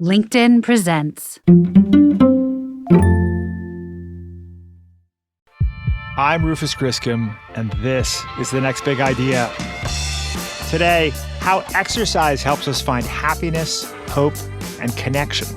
LinkedIn presents. I'm Rufus Griscom, and this is The Next Big Idea. Today, how exercise helps us find happiness, hope, and connection.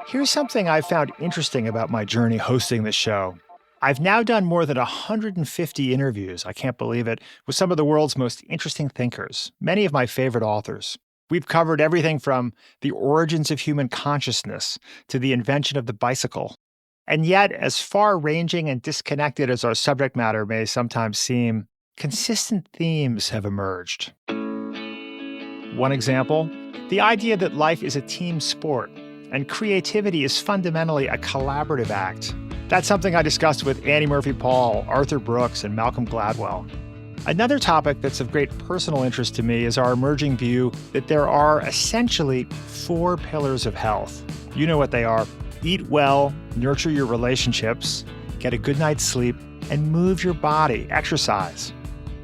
Here's something I've found interesting about my journey hosting this show. I've now done more than 150 interviews, I can't believe it, with some of the world's most interesting thinkers, many of my favorite authors. We've covered everything from the origins of human consciousness to the invention of the bicycle. And yet, as far-ranging and disconnected as our subject matter may sometimes seem, consistent themes have emerged. One example, the idea that life is a team sport, and creativity is fundamentally a collaborative act. That's something I discussed with Annie Murphy-Paul, Arthur Brooks, and Malcolm Gladwell. Another topic that's of great personal interest to me is our emerging view that there are essentially 4 pillars of health. You know what they are. Eat well, nurture your relationships, get a good night's sleep, and move your body, exercise.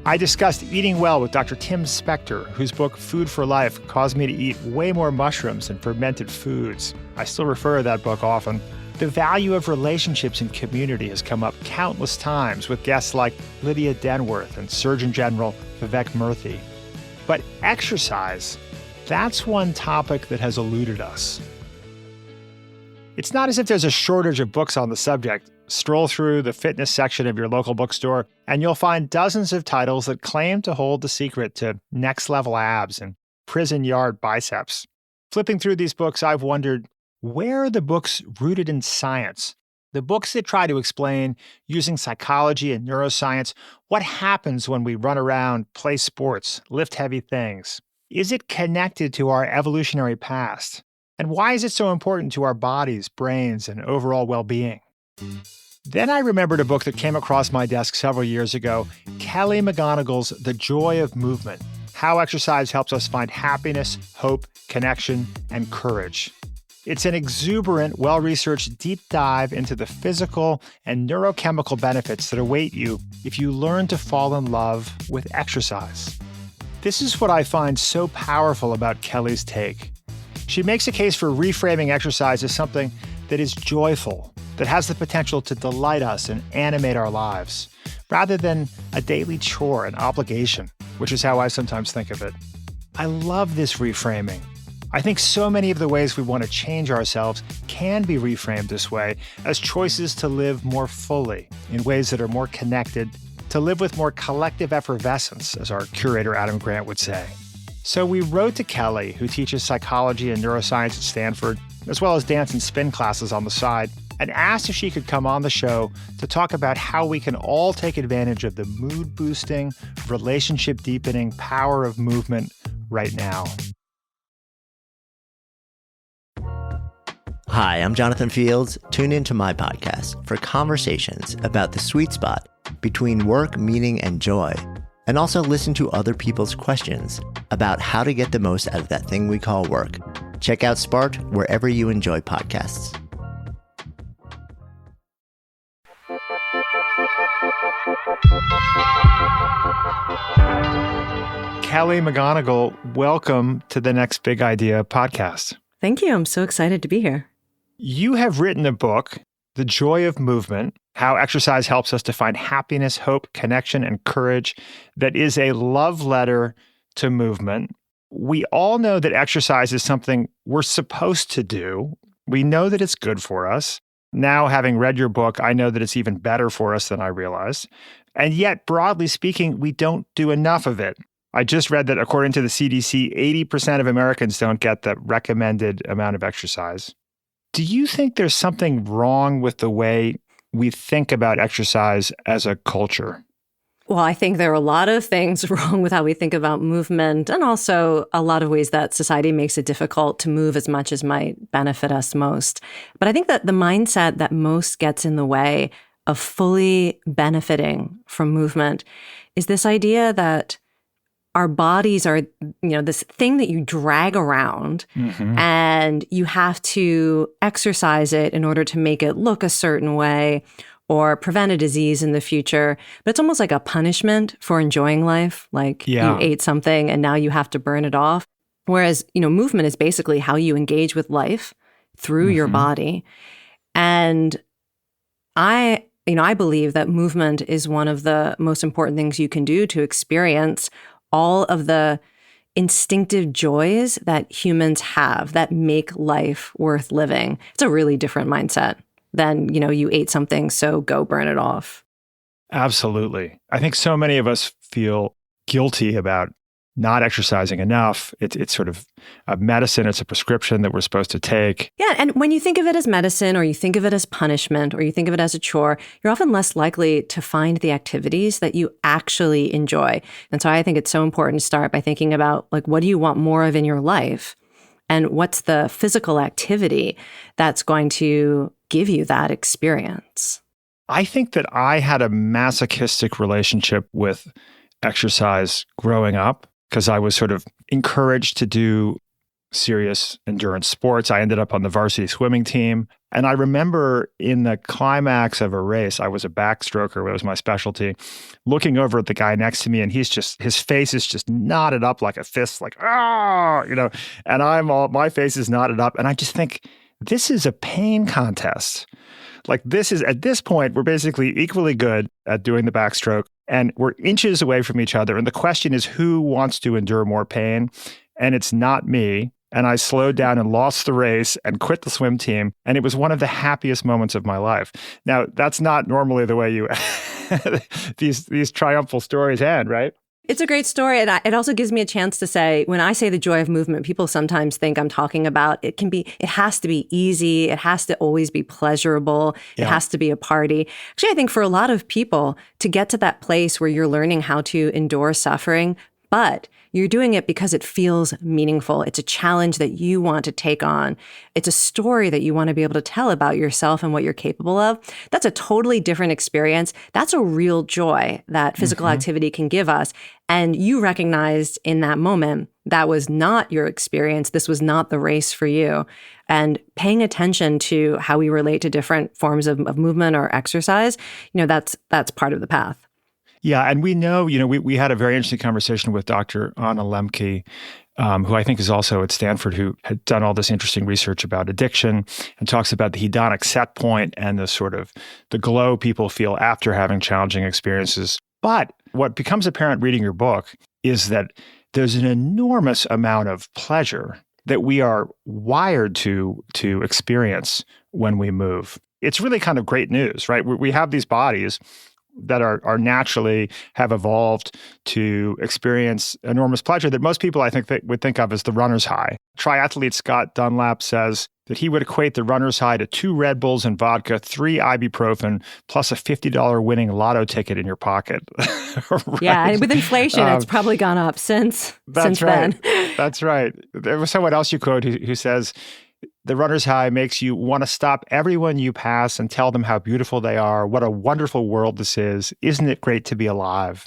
I discussed eating well with Dr. Tim Spector, whose book Food for Life caused me to eat way more mushrooms and fermented foods. I still refer to that book often. The value of relationships and community has come up countless times with guests like Lydia Denworth and Surgeon General Vivek Murthy. But exercise, that's one topic that has eluded us. It's not as if there's a shortage of books on the subject. Stroll through the fitness section of your local bookstore, and you'll find dozens of titles that claim to hold the secret to next-level abs and prison yard biceps. Flipping through these books, I've wondered, where are the books rooted in science? The books that try to explain, using psychology and neuroscience, what happens when we run around, play sports, lift heavy things. Is it connected to our evolutionary past? And why is it so important to our bodies, brains, and overall well-being? Then I remembered a book that came across my desk several years ago, Kelly McGonigal's The Joy of Movement, How Exercise Helps Us Find Happiness, Hope, Connection, and Courage. It's an exuberant, well-researched deep dive into the physical and neurochemical benefits that await you if you learn to fall in love with exercise. This is what I find so powerful about Kelly's take. She makes a case for reframing exercise as something that is joyful, that has the potential to delight us and animate our lives, rather than a daily chore, an obligation, which is how I sometimes think of it. I love this reframing. I think so many of the ways we want to change ourselves can be reframed this way as choices to live more fully, in ways that are more connected, to live with more collective effervescence, as our curator Adam Grant would say. So we wrote to Kelly, who teaches psychology and neuroscience at Stanford, as well as dance and spin classes on the side, and asked if she could come on the show to talk about how we can all take advantage of the mood-boosting, relationship-deepening power of movement right now. Hi, I'm Jonathan Fields. Tune into my podcast for conversations about the sweet spot between work, meaning, and joy, and also listen to other people's questions about how to get the most out of that thing we call work. Check out Sparked wherever you enjoy podcasts. Kelly McGonigal, welcome to the Next Big Idea podcast. Thank you. I'm so excited to be here. You have written a book, The Joy of Movement, How Exercise Helps Us to Find Happiness, Hope, Connection, and Courage, that is a love letter to movement. We all know that exercise is something we're supposed to do. We know that it's good for us. Now, having read your book, I know that it's even better for us than I realized. And yet, broadly speaking, we don't do enough of it. I just read that according to the CDC, 80% of Americans don't get the recommended amount of exercise. Do you think there's something wrong with the way we think about exercise as a culture? Well, I think there are a lot of things wrong with how we think about movement, and also a lot of ways that society makes it difficult to move as much as might benefit us most. But I think that the mindset that most gets in the way of fully benefiting from movement is this idea that our bodies are, this thing that you drag around and you have to exercise it in order to make it look a certain way or prevent a disease in the future. But it's almost like a punishment for enjoying life. Like you ate something and now you have to burn it off. Whereas, movement is basically how you engage with life through your body. And I believe that movement is one of the most important things you can do to experience all of the instinctive joys that humans have that make life worth living. It's a really different mindset than, you ate something, so go burn it off. Absolutely. I think so many of us feel guilty about not exercising enough. It's sort of a medicine. It's a prescription that we're supposed to take. Yeah. And when you think of it as medicine, or you think of it as punishment, or you think of it as a chore, you're often less likely to find the activities that you actually enjoy. And so I think it's so important to start by thinking about, like, what do you want more of in your life? And what's the physical activity that's going to give you that experience? I think that I had a masochistic relationship with exercise growing up, because I was sort of encouraged to do serious endurance sports. I ended up on the varsity swimming team. And I remember in the climax of a race, I was a backstroker, it was my specialty, looking over at the guy next to me, and his face is just knotted up like a fist, like, and my face is knotted up. And I just think, this is a pain contest. Like, at this point, we're basically equally good at doing the backstroke, and we're inches away from each other. And the question is, who wants to endure more pain? And it's not me. And I slowed down and lost the race and quit the swim team. And it was one of the happiest moments of my life. Now, that's not normally the way you these triumphal stories end, right? It's a great story. And it also gives me a chance to say, when I say the joy of movement, people sometimes think I'm talking about it has to be easy. It has to always be pleasurable. It has to be a party. Actually, I think for a lot of people, to get to that place where you're learning how to endure suffering, but you're doing it because it feels meaningful. It's a challenge that you want to take on. It's a story that you want to be able to tell about yourself and what you're capable of. That's a totally different experience. That's a real joy that physical activity can give us. And you recognized in that moment that was not your experience. This was not the race for you. And paying attention to how we relate to different forms of movement or exercise, that's part of the path. Yeah, and we know, we had a very interesting conversation with Dr. Anna Lembke, who I think is also at Stanford, who had done all this interesting research about addiction and talks about the hedonic set point and the sort of the glow people feel after having challenging experiences. But what becomes apparent reading your book is that there's an enormous amount of pleasure that we are wired to experience when we move. It's really kind of great news, right? We have these bodies that are naturally have evolved to experience enormous pleasure that most people, I think, would think of as the runner's high. Triathlete Scott Dunlap says that he would equate the runner's high to 2 Red Bulls and vodka, 3 ibuprofen, plus a $50 winning lotto ticket in your pocket. Right? Yeah, and with inflation, it's probably gone up since then. That's right. There was someone else you quote who says, the runner's high makes you want to stop everyone you pass and tell them how beautiful they are, what a wonderful world this is. Isn't it great to be alive?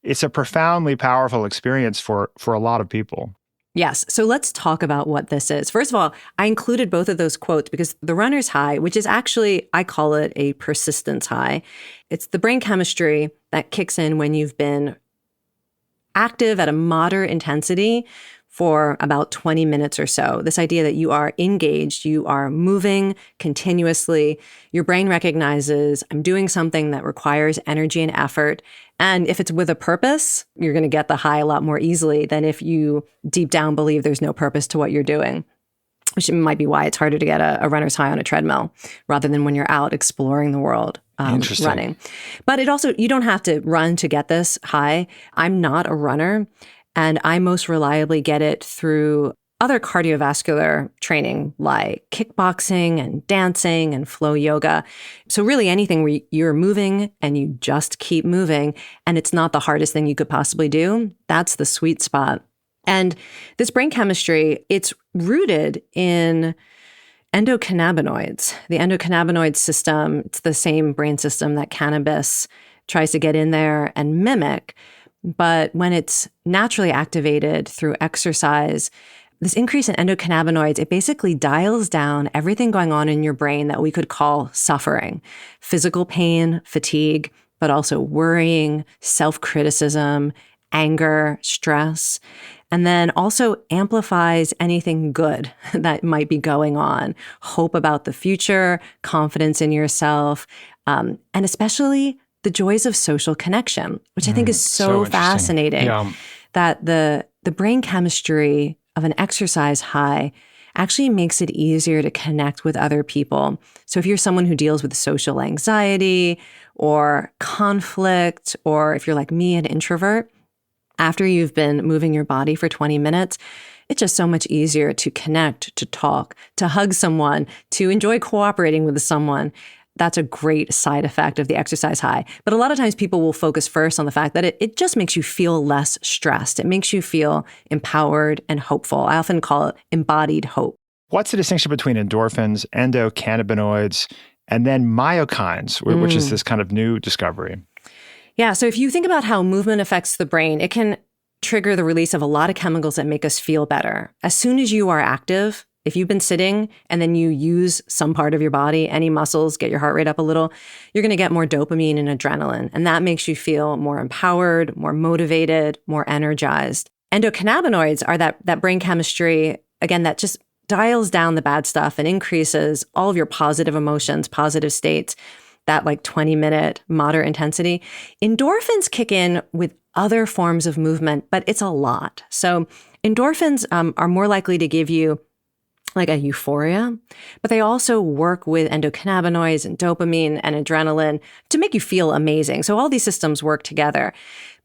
It's a profoundly powerful experience for a lot of people. Yes. So let's talk about what this is. First of all, I included both of those quotes because the runner's high, which is actually, I call it a persistence high. It's the brain chemistry that kicks in when you've been active at a moderate intensity for about 20 minutes or so. This idea that you are engaged, you are moving continuously. Your brain recognizes, I'm doing something that requires energy and effort. And if it's with a purpose, you're going to get the high a lot more easily than if you deep down believe there's no purpose to what you're doing, which might be why it's harder to get a runner's high on a treadmill rather than when you're out exploring the world. Running. But it also, you don't have to run to get this high. I'm not a runner. And I most reliably get it through other cardiovascular training like kickboxing and dancing and flow yoga. So really anything where you're moving and you just keep moving and it's not the hardest thing you could possibly do, that's the sweet spot. And this brain chemistry, it's rooted in endocannabinoids. The endocannabinoid system, it's the same brain system that cannabis tries to get in there and mimic. but when it's naturally activated through exercise, this increase in endocannabinoids, it basically dials down everything going on in your brain that we could call suffering, physical pain, fatigue, but also worrying, self-criticism, anger, stress, and then also amplifies anything good that might be going on, hope about the future, confidence in yourself, and especially the joys of social connection, which I think is so fascinating, that the brain chemistry of an exercise high actually makes it easier to connect with other people. So if you're someone who deals with social anxiety or conflict, or if you're like me, an introvert, after you've been moving your body for 20 minutes, it's just so much easier to connect, to talk, to hug someone, to enjoy cooperating with someone. That's a great side effect of the exercise high. But a lot of times people will focus first on the fact that it just makes you feel less stressed. It makes you feel empowered and hopeful. I often call it embodied hope. What's the distinction between endorphins, endocannabinoids, and then myokines, which is this kind of new discovery? Yeah, so if you think about how movement affects the brain, it can trigger the release of a lot of chemicals that make us feel better. As soon as you are active, if you've been sitting and then you use some part of your body, any muscles, get your heart rate up a little, you're going to get more dopamine and adrenaline. And that makes you feel more empowered, more motivated, more energized. Endocannabinoids are that brain chemistry, again, that just dials down the bad stuff and increases all of your positive emotions, positive states, that like 20-minute moderate intensity. Endorphins kick in with other forms of movement, but it's a lot. So endorphins are more likely to give you like a euphoria, but they also work with endocannabinoids and dopamine and adrenaline to make you feel amazing. So all these systems work together.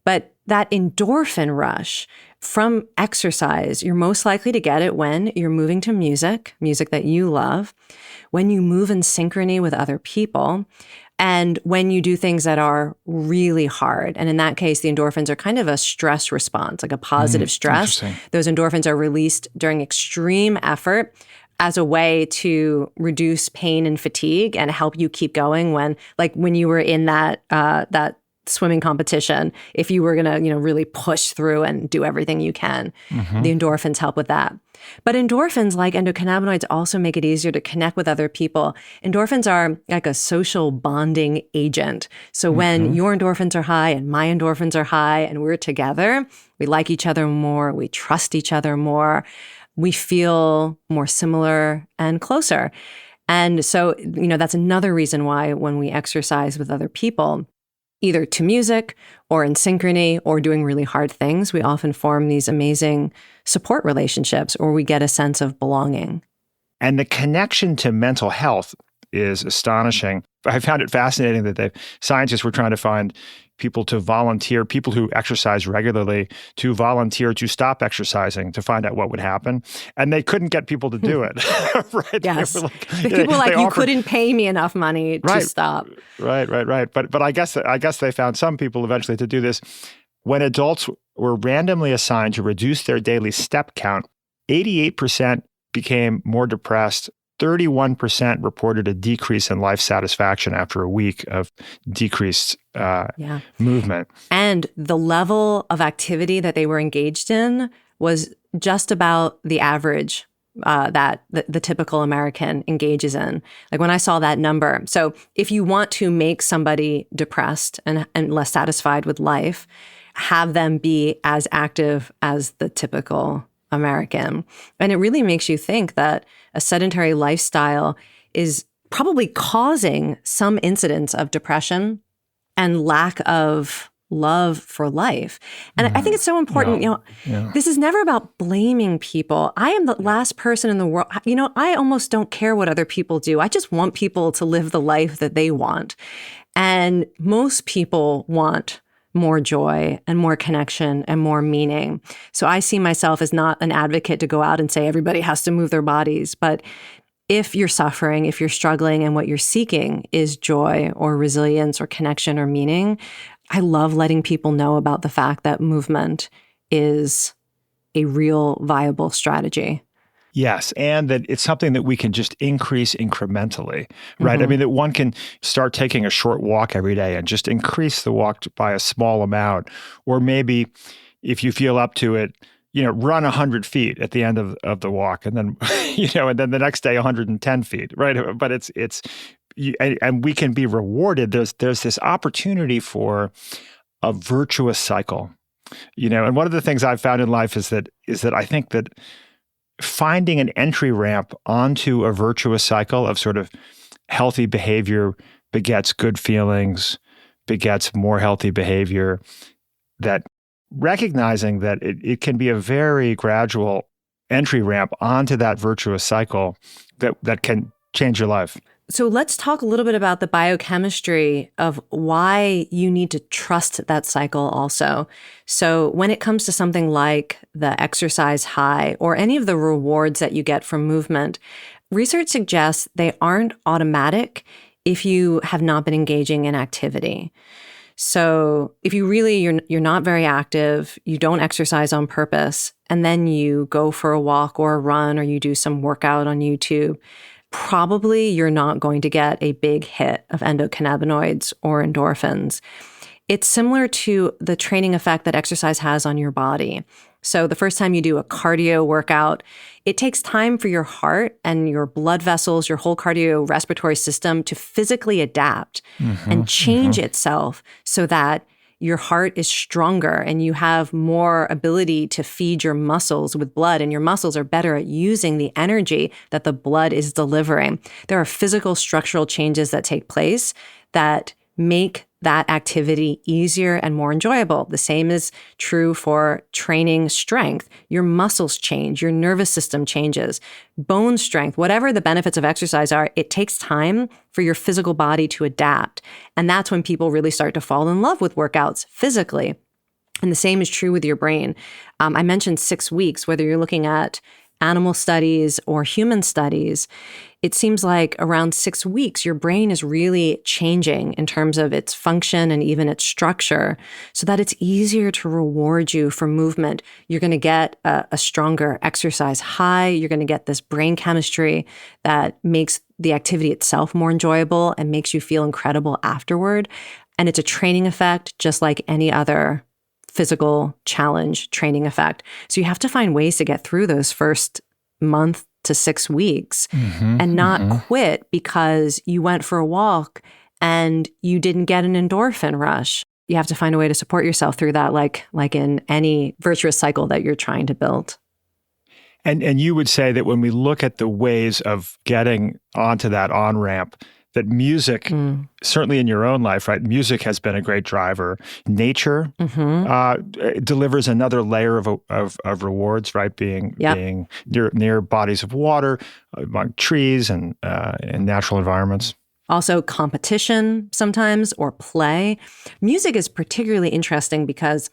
But that endorphin rush from exercise, you're most likely to get it when you're moving to music that you love, when you move in synchrony with other people, and when you do things that are really hard. And in that case, the endorphins are kind of a stress response, like a positive stress. Those endorphins are released during extreme effort as a way to reduce pain and fatigue and help you keep going when you were in that swimming competition, if you were going to, really push through and do everything you can, the endorphins help with that. But endorphins, like endocannabinoids, also make it easier to connect with other people. Endorphins are like a social bonding agent. So when your endorphins are high and my endorphins are high and we're together, we like each other more, we trust each other more, we feel more similar and closer. And so, that's another reason why when we exercise with other people, either to music or in synchrony or doing really hard things, we often form these amazing support relationships, or we get a sense of belonging. And the connection to mental health is astonishing. I found it fascinating that scientists were trying to find people to volunteer, people who exercise regularly, to volunteer to stop exercising to find out what would happen. And they couldn't get people to do it. Right? Yes. You couldn't pay me enough money to stop. Right. But I guess they found some people eventually to do this. When adults were randomly assigned to reduce their daily step count, 88% became more depressed. 31% reported a decrease in life satisfaction after a week of decreased movement. And the level of activity that they were engaged in was just about the average that the typical American engages in. Like when I saw that number. So if you want to make somebody depressed and less satisfied with life, have them be as active as the typical American. And it really makes you think that a sedentary lifestyle is probably causing some incidents of depression and lack of love for life. And I think it's so important, this is never about blaming people. I am the last person in the world. I almost don't care what other people do. I just want people to live the life that they want. And most people want more joy and more connection and more meaning. So I see myself as not an advocate to go out and say everybody has to move their bodies. But if you're suffering, if you're struggling and what you're seeking is joy or resilience or connection or meaning, I love letting people know about the fact that movement is a real viable strategy. Yes, and that it's something that we can just increase incrementally, right? I mean, that one can start taking a short walk every day and just increase the walk by a small amount. Or maybe if you feel up to it, run 100 feet at the end of the walk, and then, and then the next day 110 feet, right? But and we can be rewarded. There's this opportunity for a virtuous cycle, and one of the things I've found in life is that I think that finding an entry ramp onto a virtuous cycle of sort of healthy behavior begets good feelings, begets more healthy behavior, that recognizing that it can be a very gradual entry ramp onto that virtuous cycle that can change your life. So let's talk a little bit about the biochemistry of why you need to trust that cycle also. So when it comes to something like the exercise high or any of the rewards that you get from movement, research suggests they aren't automatic if you have not been engaging in activity. So if you're not very active, you don't exercise on purpose, and then you go for a walk or a run or you do some workout on YouTube, probably you're not going to get a big hit of endocannabinoids or endorphins. It's similar to the training effect that exercise has on your body. So the first time you do a cardio workout, it takes time for your heart and your blood vessels, your whole cardiorespiratory system to physically adapt and change itself so that your heart is stronger and you have more ability to feed your muscles with blood, and your muscles are better at using the energy that the blood is delivering. There are physical structural changes that take place that make that activity easier and more enjoyable. The same is true for training strength. Your muscles change, your nervous system changes, bone strength, whatever the benefits of exercise are, it takes time for your physical body to adapt. And that's when people really start to fall in love with workouts physically. And the same is true with your brain. I mentioned 6 weeks, whether you're looking at animal studies or human studies, it seems like around 6 weeks, your brain is really changing in terms of its function and even its structure so that it's easier to reward you for movement. You're going to get a stronger exercise high. You're going to get this brain chemistry that makes the activity itself more enjoyable and makes you feel incredible afterward. And it's a training effect just like any other physical challenge training effect. So you have to find ways to get through those first month to 6 weeks and not quit because you went for a walk and you didn't get an endorphin rush. You have to find a way to support yourself through that, like in any virtuous cycle that you're trying to build. And you would say that when we look at the ways of getting onto that on-ramp, that music, certainly in your own life, right? Music has been a great driver. Nature delivers another layer of rewards, right? Being near bodies of water, among trees and natural environments. Also competition sometimes or play. Music is particularly interesting because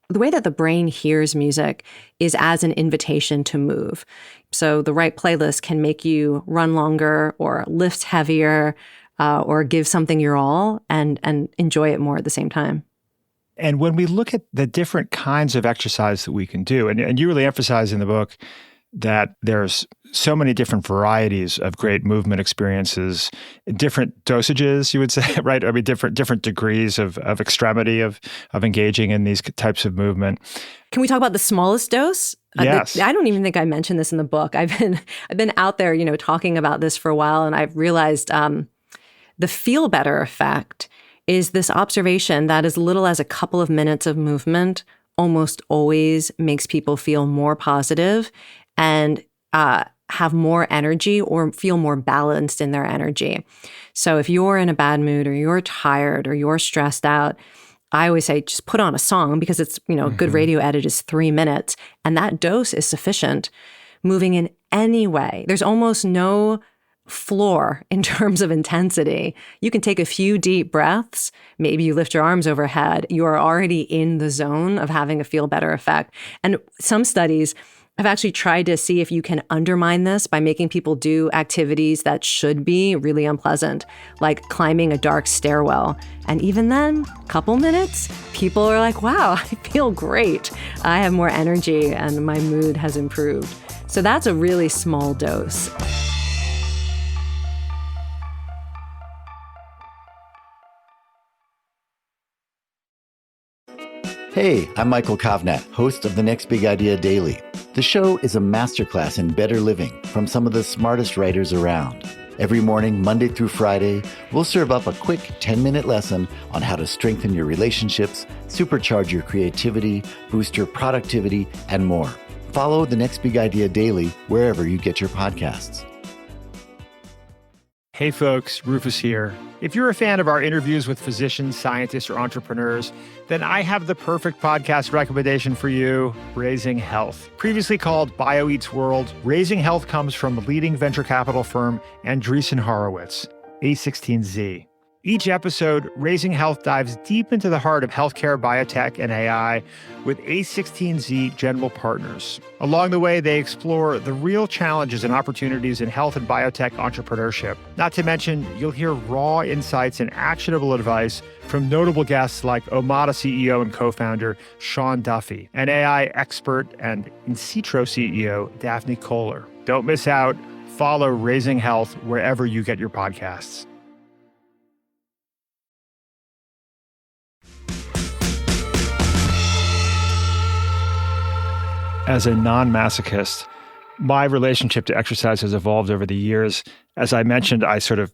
the way that the brain hears music is as an invitation to move. So the right playlist can make you run longer or lift heavier or give something your all and enjoy it more at the same time. And when we look at the different kinds of exercise that we can do, and you really emphasize in the book that there's so many different varieties of great movement experiences, different dosages, you would say, right? I mean, different degrees of extremity of engaging in these types of movement. Can we talk about the smallest dose? Yes. I don't even think I mentioned this in the book. I've been out there, talking about this for a while, and I've realized the feel better effect is this observation that as little as a couple of minutes of movement almost always makes people feel more positive and have more energy or feel more balanced in their energy. So if you're in a bad mood or you're tired or you're stressed out, I always say just put on a song because it's, a good radio edit is 3 minutes and that dose is sufficient. Moving in any way, there's almost no floor in terms of intensity. You can take a few deep breaths. Maybe you lift your arms overhead. You are already in the zone of having a feel better effect. And some studies have actually tried to see if you can undermine this by making people do activities that should be really unpleasant, like climbing a dark stairwell. And even then, a couple minutes, people are like, wow, I feel great. I have more energy and my mood has improved. So that's a really small dose. Hey, I'm Michael Kovnat, host of The Next Big Idea Daily. The show is a masterclass in better living from some of the smartest writers around. Every morning, Monday through Friday, we'll serve up a quick 10-minute lesson on how to strengthen your relationships, supercharge your creativity, boost your productivity, and more. Follow The Next Big Idea Daily wherever you get your podcasts. Hey folks, Rufus here. If you're a fan of our interviews with physicians, scientists, or entrepreneurs, then I have the perfect podcast recommendation for you, Raising Health. Previously called BioEats World, Raising Health comes from leading venture capital firm Andreessen Horowitz, A16Z. Each episode, Raising Health dives deep into the heart of healthcare, biotech, and AI with A16Z general partners. Along the way, they explore the real challenges and opportunities in health and biotech entrepreneurship. Not to mention, you'll hear raw insights and actionable advice from notable guests like Omada CEO and co-founder Sean Duffy, and AI expert and In-Sitro CEO Daphne Kohler. Don't miss out. Follow Raising Health wherever you get your podcasts. As a non-masochist, my relationship to exercise has evolved over the years. As I mentioned, I sort of,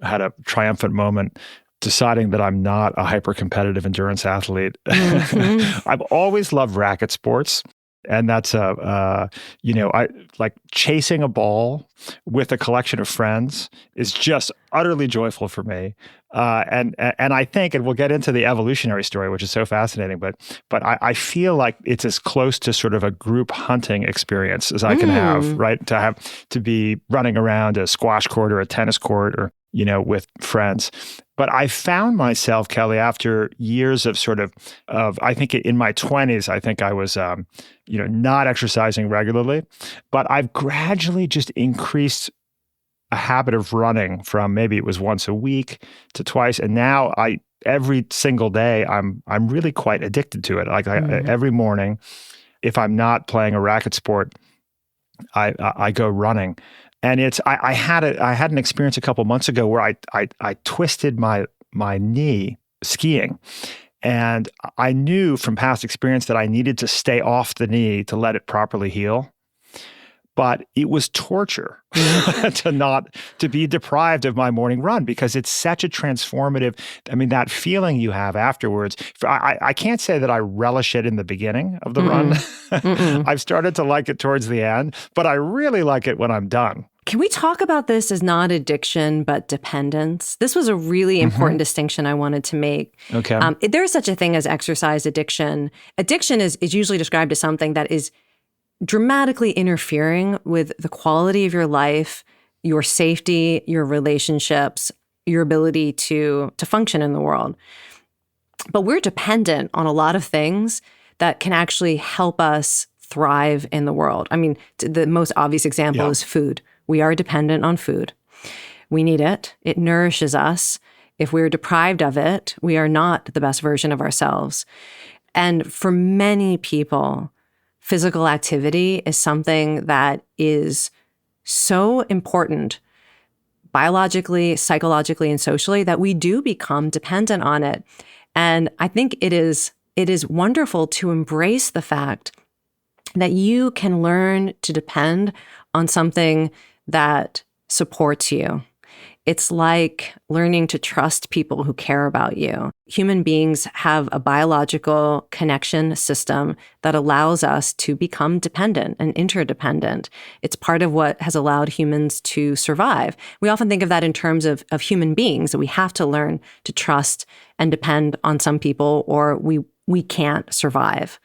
had a triumphant moment deciding that I'm not a hyper-competitive endurance athlete. Mm-hmm. I've always loved racket sports. And that's, I like chasing a ball with a collection of friends is just utterly joyful for me. And I think, and we'll get into the evolutionary story, which is so fascinating, but I feel like it's as close to sort of a group hunting experience as I can have, right? To be running around a squash court or a tennis court or, with friends. But I found myself, Kelly, after years of I think in my 20s, I think I was, not exercising regularly, but I've gradually just increased a habit of running from maybe it was once a week to twice. And now every single day, I'm really quite addicted to it. Like every morning, if I'm not playing a racket sport, I go running. And I had an experience a couple months ago where I twisted my knee skiing. And I knew from past experience that I needed to stay off the knee to let it properly heal. But it was torture to be deprived of my morning run because it's such a transformative, that feeling you have afterwards. I can't say that I relish it in the beginning of the run. I've started to like it towards the end, but I really like it when I'm done. Can we talk about this as not addiction, but dependence? This was a really important distinction I wanted to make. Okay. There is such a thing as exercise addiction. Addiction is usually described as something that is dramatically interfering with the quality of your life, your safety, your relationships, your ability to function in the world. But we're dependent on a lot of things that can actually help us thrive in the world. The most obvious example is food. We are dependent on food. We need it. It nourishes us. If we're deprived of it, we are not the best version of ourselves. And for many people, physical activity is something that is so important biologically, psychologically, and socially that we do become dependent on it. And I think it is wonderful to embrace the fact that you can learn to depend on something that supports you. It's like learning to trust people who care about you. Human beings have a biological connection system that allows us to become dependent and interdependent. It's part of what has allowed humans to survive. We often think of that in terms of human beings, that we have to learn to trust and depend on some people or we can't survive.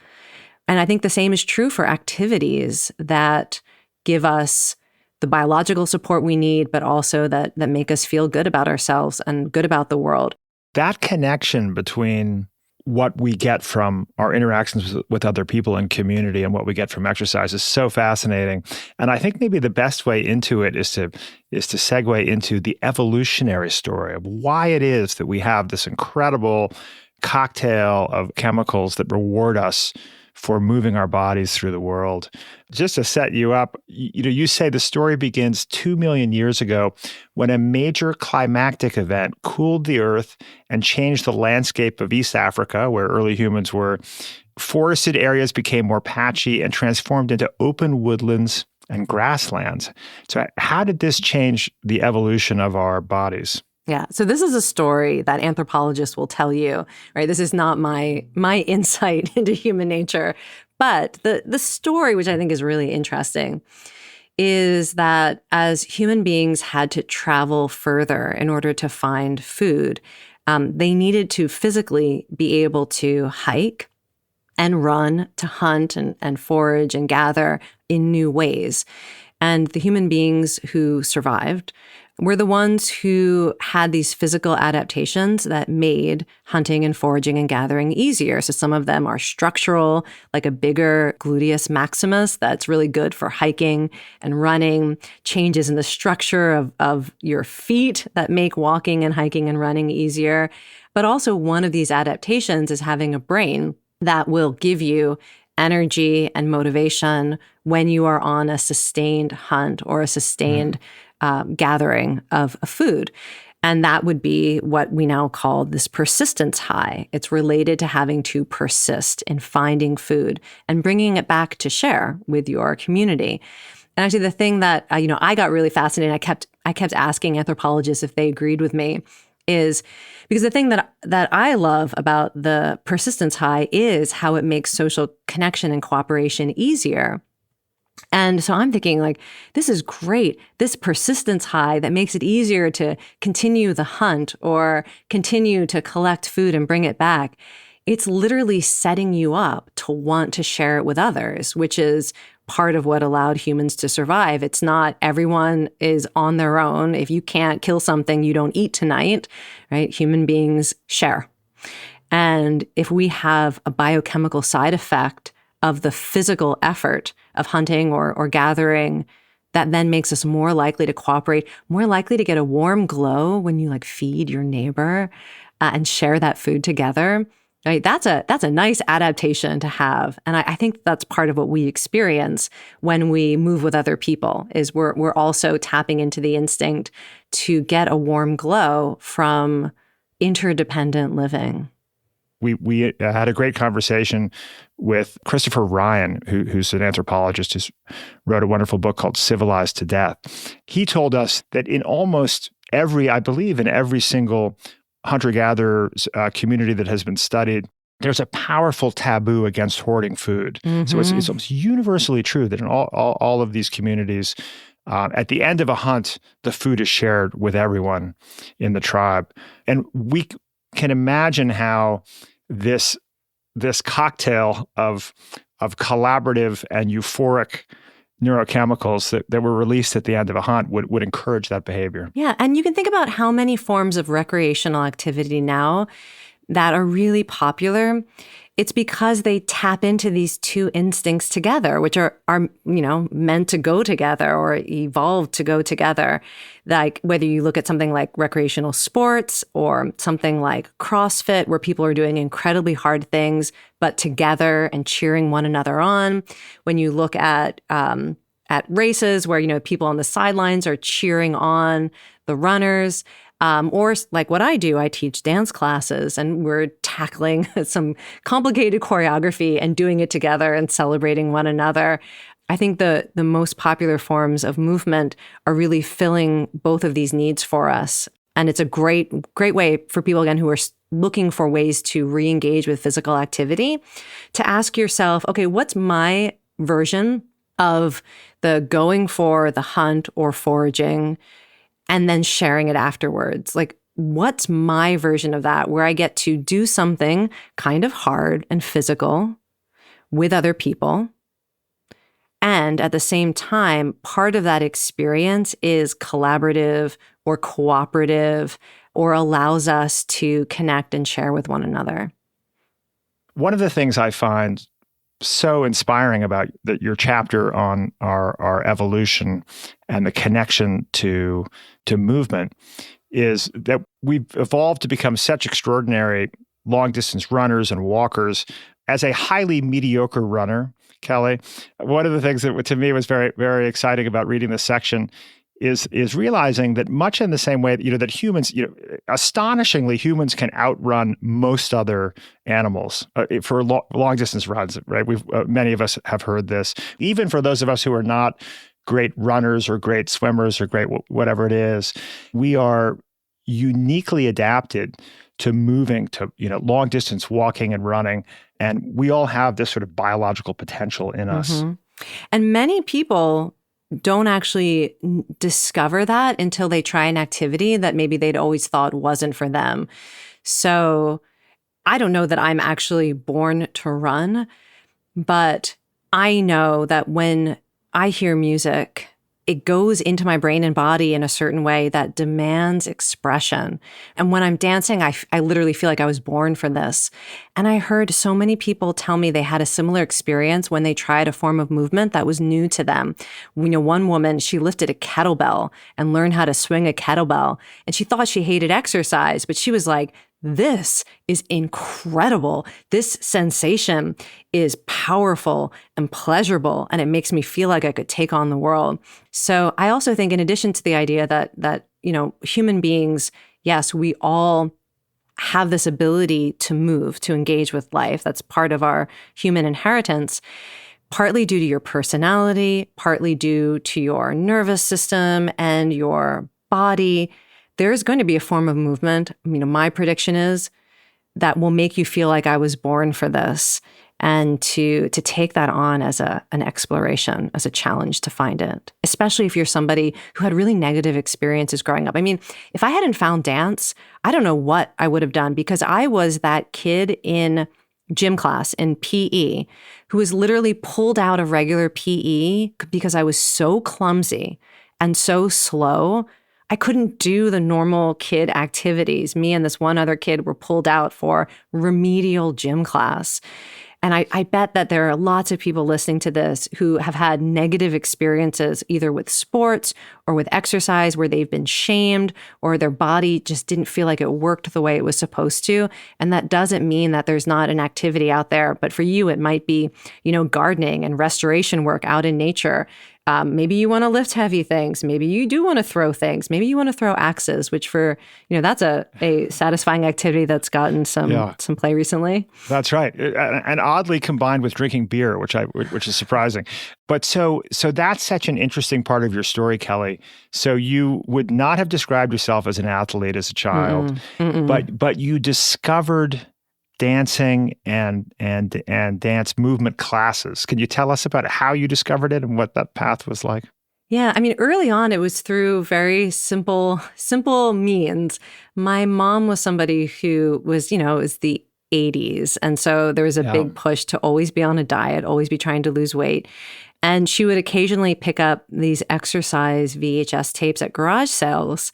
And I think the same is true for activities that give us the biological support we need, but also that make us feel good about ourselves and good about the world. That connection between what we get from our interactions with other people in community and what we get from exercise is so fascinating. And I think maybe the best way into it is to segue into the evolutionary story of why it is that we have this incredible cocktail of chemicals that reward us for moving our bodies through the world. Just to set you up, you say the story begins 2 million years ago when a major climactic event cooled the earth and changed the landscape of East Africa, where early humans were. Forested areas became more patchy and transformed into open woodlands and grasslands. So how did this change the evolution of our bodies? Yeah. So this is a story that anthropologists will tell you, right? This is not my insight into human nature. But the story, which I think is really interesting, is that as human beings had to travel further in order to find food, they needed to physically be able to hike and run, to hunt and forage and gather in new ways. And the human beings who survived were the ones who had these physical adaptations that made hunting and foraging and gathering easier. So some of them are structural, like a bigger gluteus maximus that's really good for hiking and running, changes in the structure of your feet that make walking and hiking and running easier. But also one of these adaptations is having a brain that will give you energy and motivation when you are on a sustained hunt or a sustained gathering of food. And that would be what we now call this persistence high. It's related to having to persist in finding food and bringing it back to share with your community. And actually, the thing that I got really fascinated, I kept asking anthropologists if they agreed with me, is because the thing that I love about the persistence high is how it makes social connection and cooperation easier. And so I'm thinking, like, this is great. This persistence high that makes it easier to continue the hunt or continue to collect food and bring it back. It's literally setting you up to want to share it with others, which is part of what allowed humans to survive. It's not everyone is on their own. If you can't kill something, you don't eat tonight, right? Human beings share. And if we have a biochemical side effect of the physical effort of hunting or gathering, that then makes us more likely to cooperate, more likely to get a warm glow when you feed your neighbor and share that food together. Right? That's a nice adaptation to have. And I think that's part of what we experience when we move with other people, is we're also tapping into the instinct to get a warm glow from interdependent living. We had a great conversation with Christopher Ryan, who's an anthropologist who wrote a wonderful book called Civilized to Death. He told us that in almost every single hunter-gatherer community that has been studied, there's a powerful taboo against hoarding food. Mm-hmm. So it's almost universally true that in all of these communities, at the end of a hunt, the food is shared with everyone in the tribe. And we can imagine how this cocktail of collaborative and euphoric neurochemicals that were released at the end of a hunt would encourage that behavior. Yeah, and you can think about how many forms of recreational activity now that are really popular. It's because they tap into these two instincts together, which are meant to go together or evolved to go together. Like whether you look at something like recreational sports or something like CrossFit, where people are doing incredibly hard things, but together and cheering one another on. When you look at races where, people on the sidelines are cheering on the runners. Or like what I do, I teach dance classes and we're tackling some complicated choreography and doing it together and celebrating one another. I think the most popular forms of movement are really filling both of these needs for us. And it's a great way for people, again, who are looking for ways to re-engage with physical activity, to ask yourself, okay, what's my version of the going for the hunt or foraging and then sharing it afterwards? Like, what's my version of that where I get to do something kind of hard and physical with other people? And at the same time, part of that experience is collaborative or cooperative or allows us to connect and share with one another. One of the things I find so inspiring about your chapter on our evolution and the connection to movement is that we've evolved to become such extraordinary long-distance runners and walkers, as a highly mediocre runner, Kelly, one of the things that to me was very, very exciting about reading this section is realizing that much in the same way that humans, astonishingly, humans can outrun most other animals for long distance runs. Right? Many of us have heard this. Even for those of us who are not great runners or great swimmers or great whatever it is, we are uniquely adapted to moving to long distance walking and running, and we all have this sort of biological potential in us. And many people don't actually discover that until they try an activity that maybe they'd always thought wasn't for them. So I don't know that I'm actually born to run, but I know that when I hear music, it goes into my brain and body in a certain way that demands expression. And when I'm dancing, I literally feel like I was born for this. And I heard so many people tell me they had a similar experience when they tried a form of movement that was new to them. One woman, she lifted a kettlebell and learned how to swing a kettlebell. And she thought she hated exercise, but she was like, this is incredible. This sensation is powerful and pleasurable, and it makes me feel like I could take on the world. So I also think, in addition to the idea that human beings, yes, we all have this ability to move, to engage with life. That's part of our human inheritance, partly due to your personality, partly due to your nervous system and your body. There's going to be a form of movement. My prediction is that will make you feel like I was born for this, and to take that on as an exploration, as a challenge to find it, especially if you're somebody who had really negative experiences growing up. If I hadn't found dance, I don't know what I would have done, because I was that kid in gym class in PE who was literally pulled out of regular PE because I was so clumsy and so slow. I couldn't do the normal kid activities. Me and this one other kid were pulled out for remedial gym class. And I bet that there are lots of people listening to this who have had negative experiences either with sports or with exercise, where they've been shamed or their body just didn't feel like it worked the way it was supposed to. And that doesn't mean that there's not an activity out there. But for you, it might be, gardening and restoration work out in nature. Maybe you want to lift heavy things. Maybe you do want to throw things. Maybe you want to throw axes, which that's a satisfying activity that's gotten some play recently. That's right. And oddly combined with drinking beer, which is surprising. But so that's such an interesting part of your story, Kelly. So you would not have described yourself as an athlete as a child, but you discovered dancing and dance movement classes. Can you tell us about how you discovered it and what that path was like? Yeah, early on, it was through very simple means. My mom was somebody who was, it was the 80s. And so there was a big push to always be on a diet, always be trying to lose weight. And she would occasionally pick up these exercise VHS tapes at garage sales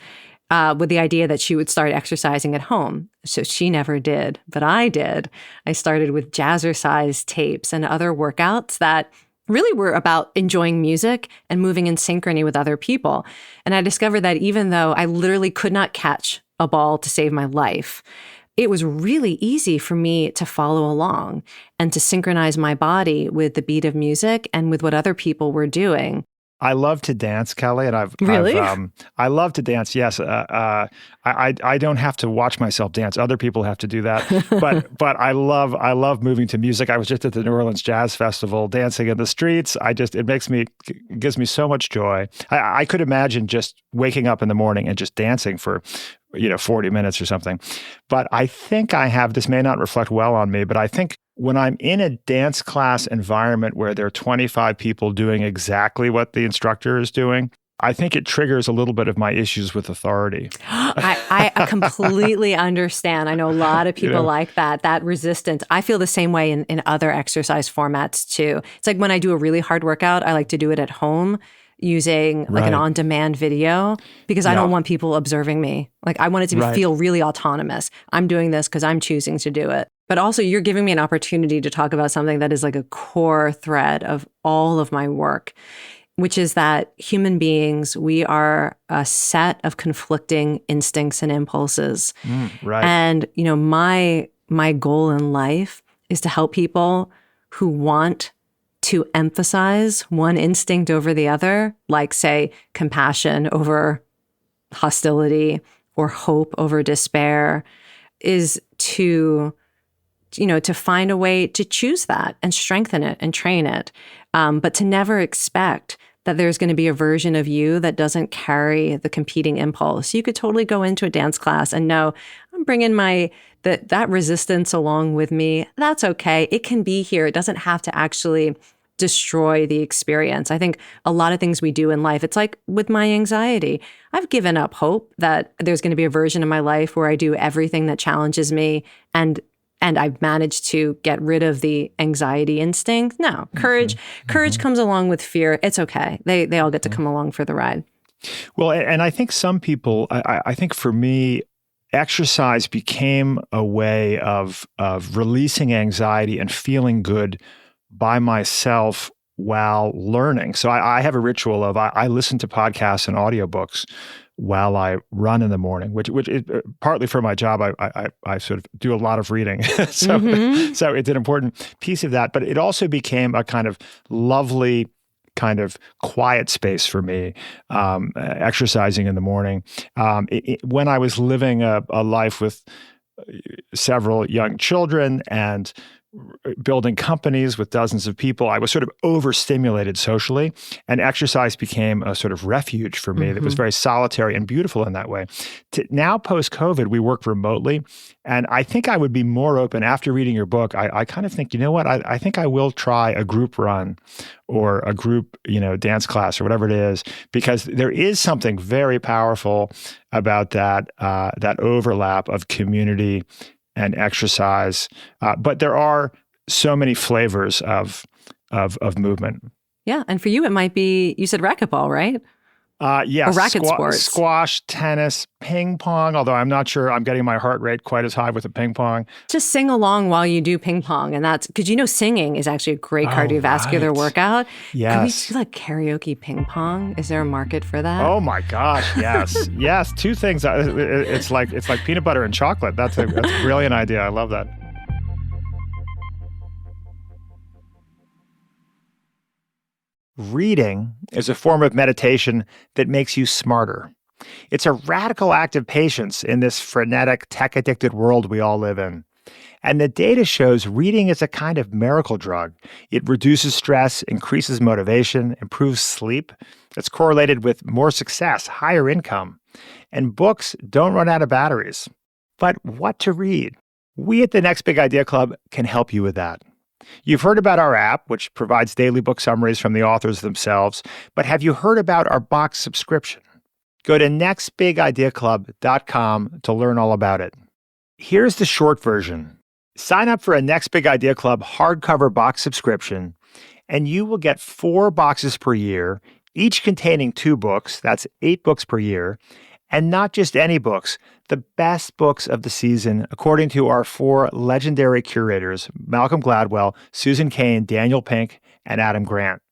with the idea that she would start exercising at home. So she never did, but I did. I started with jazzercise tapes and other workouts that really were about enjoying music and moving in synchrony with other people. And I discovered that even though I literally could not catch a ball to save my life, it was really easy for me to follow along and to synchronize my body with the beat of music and with what other people were doing. I love to dance, Kelly, and I love to dance. Yes, I don't have to watch myself dance. Other people have to do that. But I love moving to music. I was just at the New Orleans Jazz Festival, dancing in the streets. It gives me so much joy. I could imagine just waking up in the morning and just dancing for 40 minutes or something. But I think this may not reflect well on me, but I think when I'm in a dance class environment where there are 25 people doing exactly what the instructor is doing, I think it triggers a little bit of my issues with authority. I completely understand. I know a lot of people like that resistance. I feel the same way in other exercise formats too. It's like when I do a really hard workout, I like to do it at home using like an on-demand video because I don't want people observing me. Like I want it to feel really autonomous. I'm doing this because I'm choosing to do it. But also you're giving me an opportunity to talk about something that is like a core thread of all of my work, which is that human beings, we are a set of conflicting instincts and impulses. And, my goal in life is to help people who want to emphasize one instinct over the other, like, say, compassion over hostility or hope over despair, is to find a way to choose that and strengthen it and train it, but to never expect that there's going to be a version of you that doesn't carry the competing impulse. You could totally go into a dance class and know, I'm bringing that resistance along with me. That's okay. It can be here. It doesn't have to actually destroy the experience. I think a lot of things we do in life, it's like with my anxiety. I've given up hope that there's going to be a version of my life where I do everything that challenges me and I've managed to get rid of the anxiety instinct. No, courage comes along with fear. It's okay. They all get to come along for the ride. Well, and I think some people, I think for me, exercise became a way of releasing anxiety and feeling good by myself while learning. So I have a ritual of I listen to podcasts and audiobooks while I run in the morning, which is partly for my job. I sort of do a lot of reading. So it's an important piece of that. But it also became a kind of lovely kind of quiet space for me, exercising in the morning. When I was living a life with several young children and building companies with dozens of people, I was sort of overstimulated socially, and exercise became a sort of refuge for me that was very solitary and beautiful in that way. Now, post-COVID, we work remotely, and I think I would be more open after reading your book. I kind of think, you know what, I think I will try a group run or a group, dance class or whatever it is, because there is something very powerful about that overlap of community and exercise, but there are so many flavors of movement. Yeah, and for you, it might be, you said racquetball, right? Yes, or racket sports, squash, tennis, ping pong. Although I'm not sure I'm getting my heart rate quite as high with the ping pong. Just sing along while you do ping pong, and that's because singing is actually a great cardiovascular workout. Yes, can we do like karaoke ping pong? Is there a market for that? Oh my gosh, yes, yes. Two things. It's like peanut butter and chocolate. That's a brilliant idea. I love that. Reading is a form of meditation that makes you smarter. It's a radical act of patience in this frenetic, tech-addicted world we all live in. And the data shows reading is a kind of miracle drug. It reduces stress, increases motivation, improves sleep. It's correlated with more success, higher income. And books don't run out of batteries. But what to read? We at the Next Big Idea Club can help you with that. You've heard about our app, which provides daily book summaries from the authors themselves, but have you heard about our box subscription? Go to nextbigideaclub.com to learn all about it. Here's the short version. Sign up for a Next Big Idea Club hardcover box subscription, and you will get 4 boxes per year, each containing 2 books, that's 8 books per year, and not just any books, the best books of the season, according to our 4 legendary curators, Malcolm Gladwell, Susan Cain, Daniel Pink, and Adam Grant.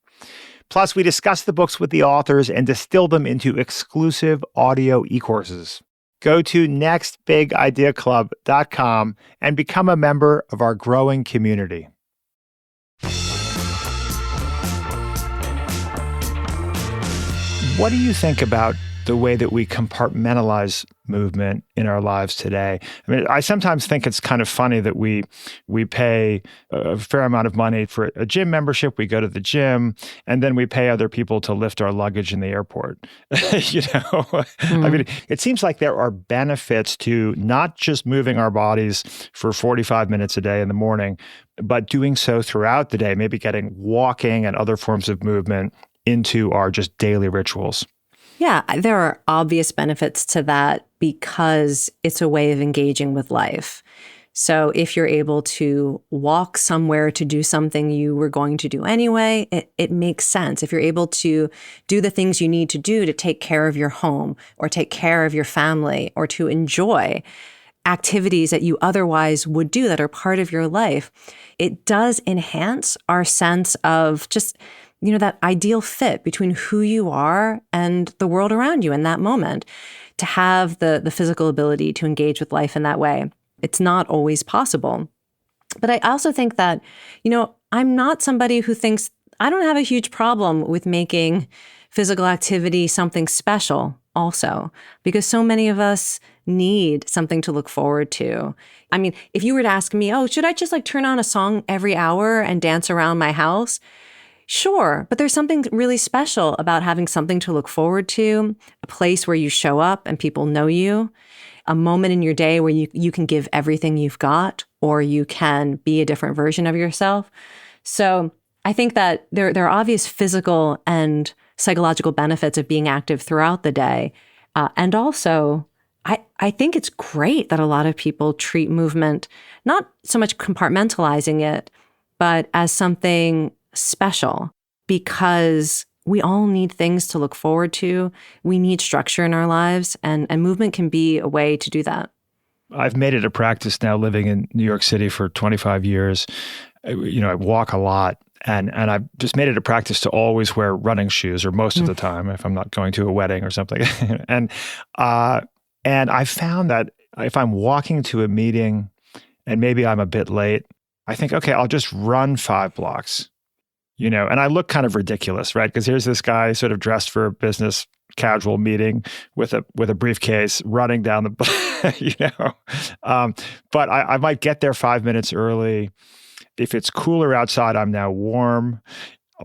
Plus, we discuss the books with the authors and distill them into exclusive audio e-courses. Go to nextbigideaclub.com and become a member of our growing community. What do you think about the way that we compartmentalize movement in our lives today? I mean, I sometimes think it's kind of funny that we pay a fair amount of money for a gym membership. We go to the gym, and then we pay other people to lift our luggage in the airport. I mean, it seems like there are benefits to not just moving our bodies for 45 minutes a day in the morning, but doing so throughout the day, maybe getting walking and other forms of movement into our just daily rituals. Yeah, there are obvious benefits to that because it's a way of engaging with life. So if you're able to walk somewhere to do something you were going to do anyway, it makes sense. If you're able to do the things you need to do to take care of your home or take care of your family or to enjoy activities that you otherwise would do that are part of your life, it does enhance our sense of just that ideal fit between who you are and the world around you in that moment. To have the physical ability to engage with life in that way, it's not always possible. But I also think that, I'm not somebody who thinks I don't have a huge problem with making physical activity something special also, because so many of us need something to look forward to. I mean, if you were to ask me, oh, should I just turn on a song every hour and dance around my house? Sure, but there's something really special about having something to look forward to, a place where you show up and people know you, a moment in your day where you can give everything you've got, or you can be a different version of yourself. So I think that there are obvious physical and psychological benefits of being active throughout the day. And also, I think it's great that a lot of people treat movement, not so much compartmentalizing it, but as something special, because we all need things to look forward to. We need structure in our lives, and movement can be a way to do that. I've made it a practice now, living in New York City for 25 years. I walk a lot. And I've just made it a practice to always wear running shoes, or most of the time, if I'm not going to a wedding or something. And I found that if I'm walking to a meeting and maybe I'm a bit late, I think, okay, I'll just run 5 blocks, and I look kind of ridiculous, right? Because here's this guy sort of dressed for a business casual meeting with a briefcase running down the, but I might get there 5 minutes early. If it's cooler outside, I'm now warm.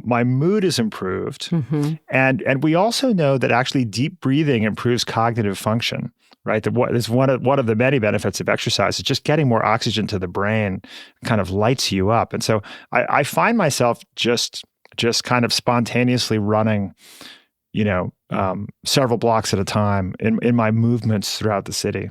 My mood is improved. Mm-hmm. And we also know that actually deep breathing improves cognitive function, right? That is one of the many benefits of exercise is just getting more oxygen to the brain kind of lights you up. And so I find myself just kind of spontaneously running, several blocks at a time in my movements throughout the city.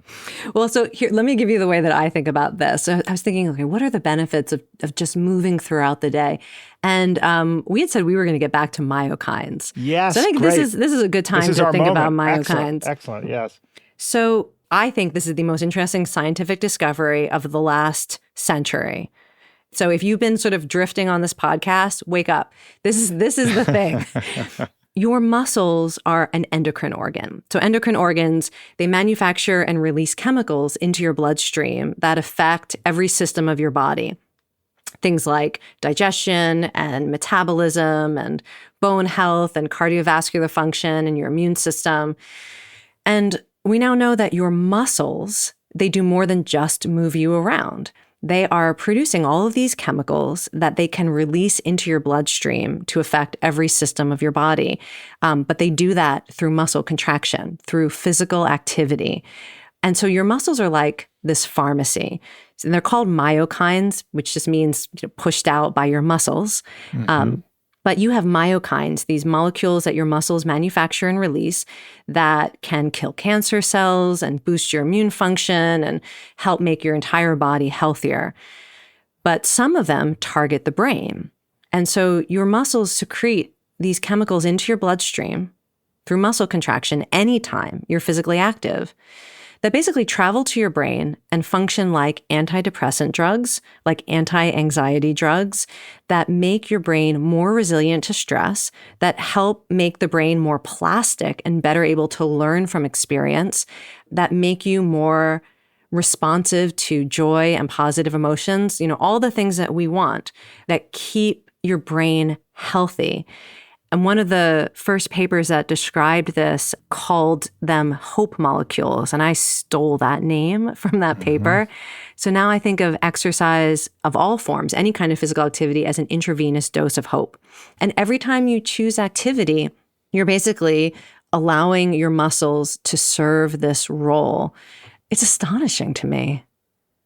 Well, so here, let me give you the way that I think about this. So I was thinking, okay, what are the benefits of just moving throughout the day? And we had said we were going to get back to myokines. Yes, so I think great. this is a good time to think about myokines. Excellent, yes. So I think this is the most interesting scientific discovery of the last century. So if you've been sort of drifting on this podcast, wake up. This is the thing. Your muscles are an endocrine organ. So endocrine organs, they manufacture and release chemicals into your bloodstream that affect every system of your body. Things like digestion and metabolism and bone health and cardiovascular function and your immune system. And we now know that your muscles, they do more than just move you around. They are producing all of these chemicals that they can release into your bloodstream to affect every system of your body. But they do that through muscle contraction, through physical activity. And so your muscles are like this pharmacy. And they're called myokines, which just means pushed out by your muscles. Mm-hmm. But you have myokines, these molecules that your muscles manufacture and release that can kill cancer cells and boost your immune function and help make your entire body healthier. But some of them target the brain. And so your muscles secrete these chemicals into your bloodstream through muscle contraction anytime you're physically active, that basically travel to your brain and function like antidepressant drugs, like anti-anxiety drugs, that make your brain more resilient to stress, that help make the brain more plastic and better able to learn from experience, that make you more responsive to joy and positive emotions, all the things that we want that keep your brain healthy. And one of the first papers that described this called them hope molecules. And I stole that name from that paper. So now I think of exercise of all forms, any kind of physical activity, as an intravenous dose of hope. And every time you choose activity, you're basically allowing your muscles to serve this role. It's astonishing to me.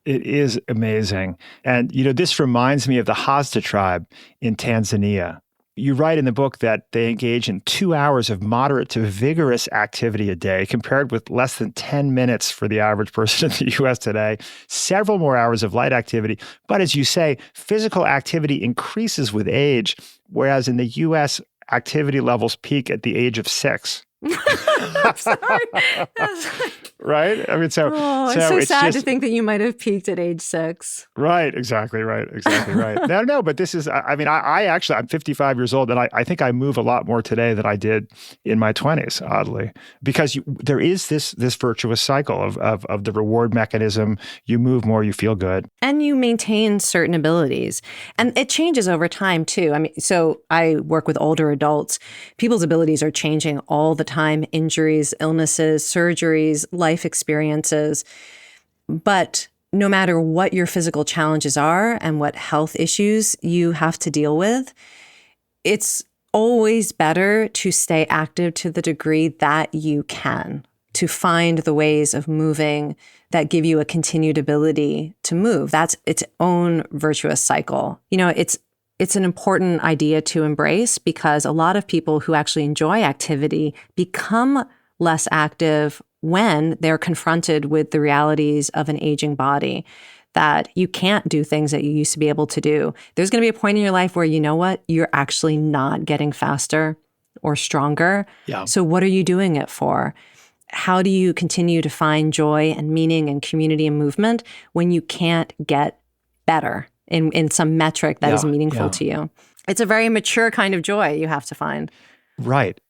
It is amazing. And, this reminds me of the Hadza tribe in Tanzania. You write in the book that they engage in 2 hours of moderate to vigorous activity a day, compared with less than 10 minutes for the average person in the U.S. today, several more hours of light activity. But as you say, physical activity increases with age, whereas in the U.S., activity levels peak at the age of 6. I'm sorry. Right? I mean, It's so it's sad just, to think that you might have peaked at age 6. right. Exactly right. No, but this is, I mean, I actually, I'm 55 years old, and I think I move a lot more today than I did in my 20s, oddly, because there is this virtuous cycle of the reward mechanism. You move more, you feel good. And you maintain certain abilities. And it changes over time, too. I mean, so I work with older adults. People's abilities are changing all the time: injuries, illnesses, surgeries, life experiences. But no matter what your physical challenges are and what health issues you have to deal with, it's always better to stay active to the degree that you can, to find the ways of moving that give you a continued ability to move. That's its own virtuous cycle. You know, it's an important idea to embrace, because a lot of people who actually enjoy activity become less active when they're confronted with the realities of an aging body, that you can't do things that you used to be able to do. There's going to be a point in your life where, you know what, you're actually not getting faster or stronger. Yeah. So what are you doing it for? How do you continue to find joy and meaning and community and movement when you can't get better in some metric that is meaningful to you? It's a very mature kind of joy you have to find. Right.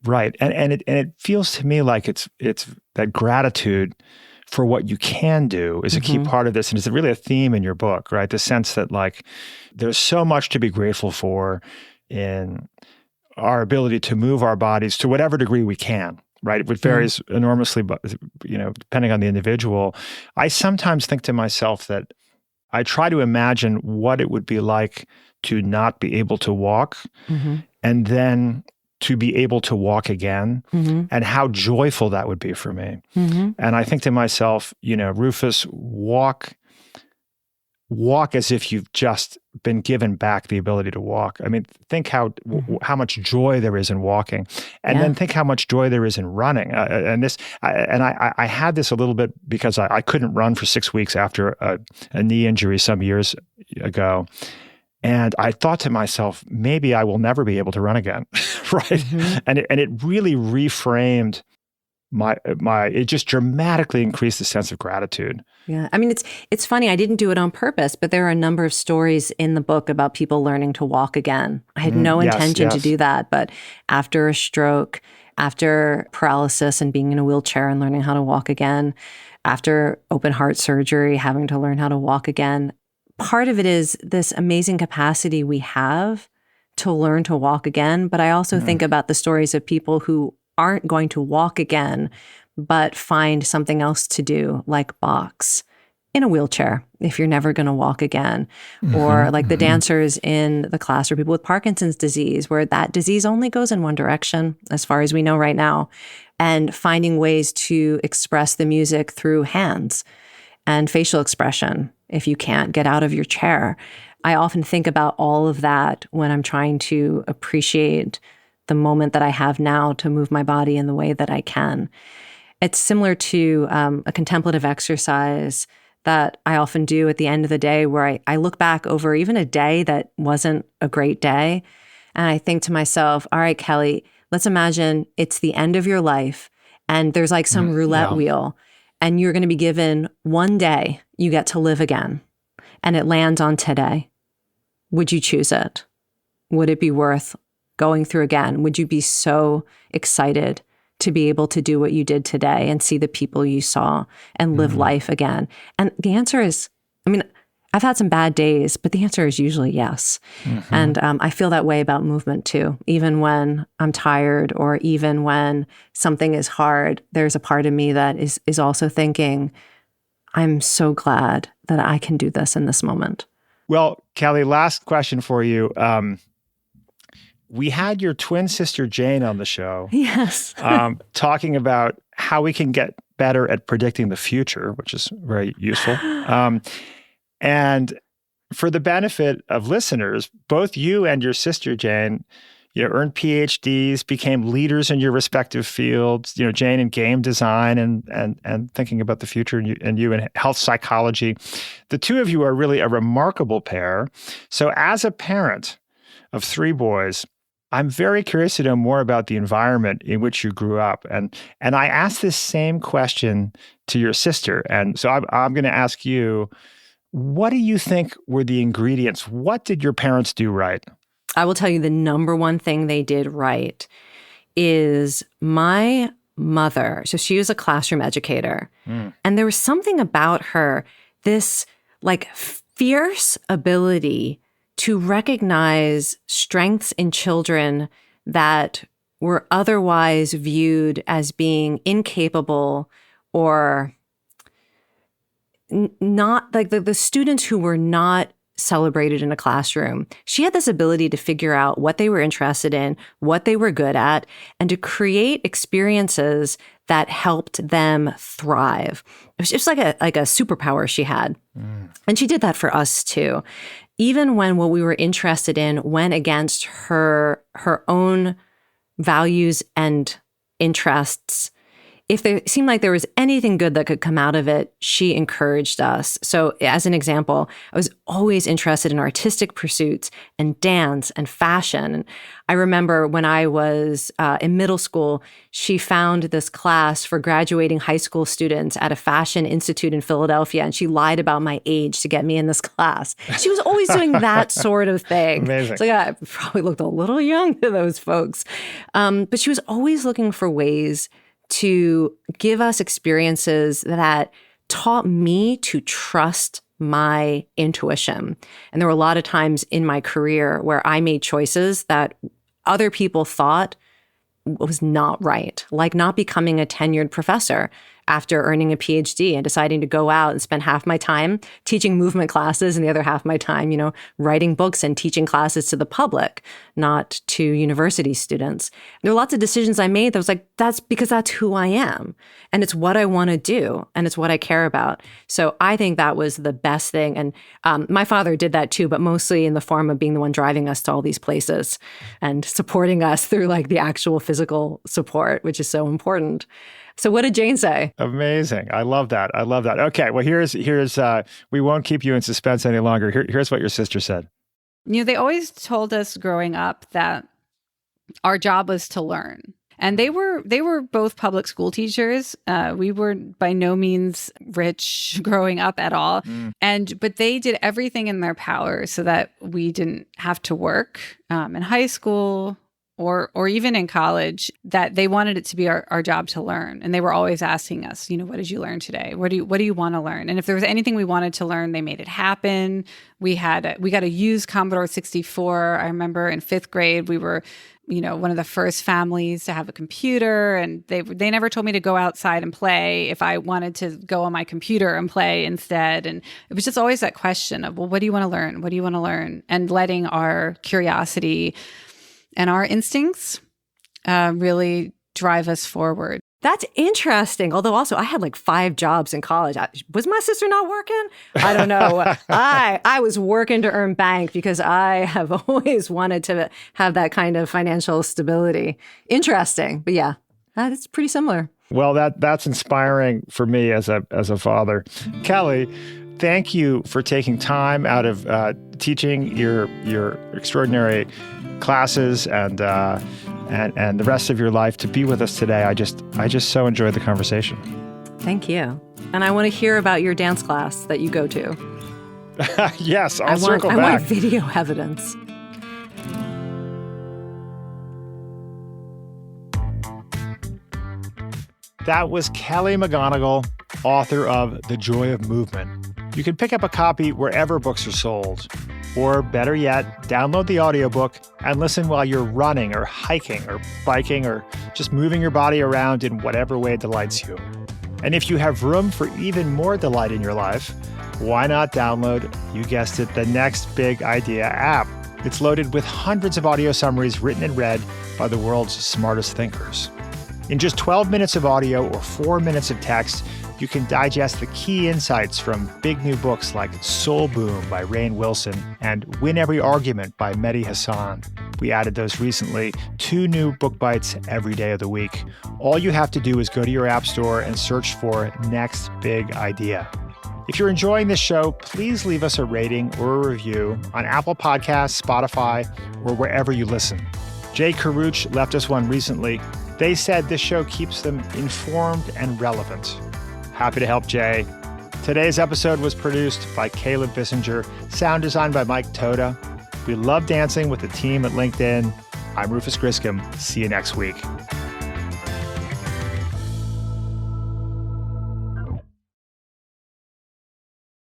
And it feels to me like it's that gratitude for what you can do is a key part of this. And it's really a theme in your book, right? The sense that, like, there's so much to be grateful for in our ability to move our bodies to whatever degree we can, right? It varies enormously, but, you know, depending on the individual. I sometimes think to myself that I try to imagine what it would be like to not be able to walk, and then to be able to walk again, and how joyful that would be for me. And I think to myself, you know, Rufus, walk as if you've just been given back the ability to walk. I mean, think how much joy there is in walking, and then think how much joy there is in running. I had this a little bit because I couldn't run for 6 weeks after a knee injury some years ago. And I thought to myself, maybe I will never be able to run again, right? And it really reframed it just dramatically increased the sense of gratitude. Yeah. I mean, it's funny. I didn't do it on purpose, but there are a number of stories in the book about people learning to walk again. I had no intention to do that, but after a stroke, after paralysis and being in a wheelchair and learning how to walk again, after open heart surgery, having to learn how to walk again, part of it is this amazing capacity we have to learn to walk again. But I also think about the stories of people who aren't going to walk again, but find something else to do, like box in a wheelchair if you're never going to walk again. Or like the dancers in the class, or people with Parkinson's disease, where that disease only goes in one direction, as far as we know right now, and finding ways to express the music through hands and facial expression if you can't get out of your chair. I often think about all of that when I'm trying to appreciate the moment that I have now to move my body in the way that I can. It's similar to a contemplative exercise that I often do at the end of the day, where I look back over even a day that wasn't a great day, and I think to myself, all right, Kelly, let's imagine it's the end of your life, and there's like some roulette wheel, and you're going to be given one day you get to live again, and it lands on today. Would you choose it? Would it be worth going through again? Would you be so excited to be able to do what you did today and see the people you saw and live life again? And the answer is, I mean, I've had some bad days, but the answer is usually yes. And I feel that way about movement too. Even when I'm tired, or even when something is hard, there's a part of me that is also thinking, I'm so glad that I can do this in this moment. Well, Kelly, last question for you. We had your twin sister, Jane, on the show. Yes. Talking about how we can get better at predicting the future, which is very useful. And for the benefit of listeners, both you and your sister, Jane, earned PhDs, became leaders in your respective fields, Jane in game design and thinking about the future, and you in health psychology. The two of you are really a remarkable pair. So as a parent of 3 boys, I'm very curious to know more about the environment in which you grew up. And I asked this same question to your sister. And so I'm going to ask you, what do you think were the ingredients? What did your parents do right? I will tell you the number one thing they did right is my mother. So she was a classroom educator. And there was something about her, this like fierce ability to recognize strengths in children that were otherwise viewed as being incapable or not, like the students who were not celebrated in a classroom. She had this ability to figure out what they were interested in, what they were good at, and to create experiences that helped them thrive. It was just like a superpower she had. And she did that for us too. Even when what we were interested in went against her own values and interests, if there seemed like there was anything good that could come out of it, she encouraged us. So as an example, I was always interested in artistic pursuits and dance and fashion. And I remember when I was in middle school, she found this class for graduating high school students at a fashion institute in Philadelphia, and she lied about my age to get me in this class. She was always doing that sort of thing. Amazing. So yeah, I probably looked a little young to those folks. But she was always looking for ways to give us experiences that taught me to trust my intuition. And there were a lot of times in my career where I made choices that other people thought was not right, like not becoming a tenured professor after earning a PhD and deciding to go out and spend half my time teaching movement classes and the other half of my time, writing books and teaching classes to the public, not to university students. There are lots of decisions I made that was like, that's because that's who I am. And it's what I want to do. And it's what I care about. So I think that was the best thing. And my father did that too, but mostly in the form of being the one driving us to all these places and supporting us through like the actual physical support, which is so important. So what did Jane say? Amazing. I love that. Okay, well, here's we won't keep you in suspense any longer. Here's what your sister said. They always told us growing up that our job was to learn. And they were both public school teachers. We were by no means rich growing up at all. But they did everything in their power so that we didn't have to work in high school or even in college, that they wanted it to be our job to learn. And they were always asking us, what did you learn today? What do you want to learn? And if there was anything we wanted to learn, they made it happen. We got a used Commodore 64. I remember in 5th grade, we were, one of the first families to have a computer, and they never told me to go outside and play if I wanted to go on my computer and play instead. And it was just always that question of, well, what do you want to learn? What do you want to learn? And letting our curiosity and our instincts really drive us forward. That's interesting. Although also I had like 5 jobs in college. Was my sister not working? I don't know. I was working to earn bank because I have always wanted to have that kind of financial stability. Interesting. But yeah, it's pretty similar. Well, that's inspiring for me as a father. Kelly, thank you for taking time out of teaching your extraordinary classes and the rest of your life to be with us today. I just so enjoyed the conversation. Thank you. And I want to hear about your dance class that you go to. Yes, I'll circle back. I want video evidence. That was Kelly McGonigal, author of The Joy of Movement. You can pick up a copy wherever books are sold. Or better yet, download the audiobook and listen while you're running or hiking or biking or just moving your body around in whatever way delights you. And if you have room for even more delight in your life, why not download, you guessed it, the Next Big Idea app? It's loaded with hundreds of audio summaries written and read by the world's smartest thinkers. In just 12 minutes of audio or 4 minutes of text, you can digest the key insights from big new books like Soul Boom by Rainn Wilson and Win Every Argument by Mehdi Hasan. We added those recently, 2 new book bites every day of the week. All you have to do is go to your app store and search for Next Big Idea. If you're enjoying this show, please leave us a rating or a review on Apple Podcasts, Spotify, or wherever you listen. Jay Karuch left us one recently. They said this show keeps them informed and relevant. Happy to help, Jay. Today's episode was produced by Caleb Bissinger, sound designed by Mike Toda. We love dancing with the team at LinkedIn. I'm Rufus Griscom. See you next week.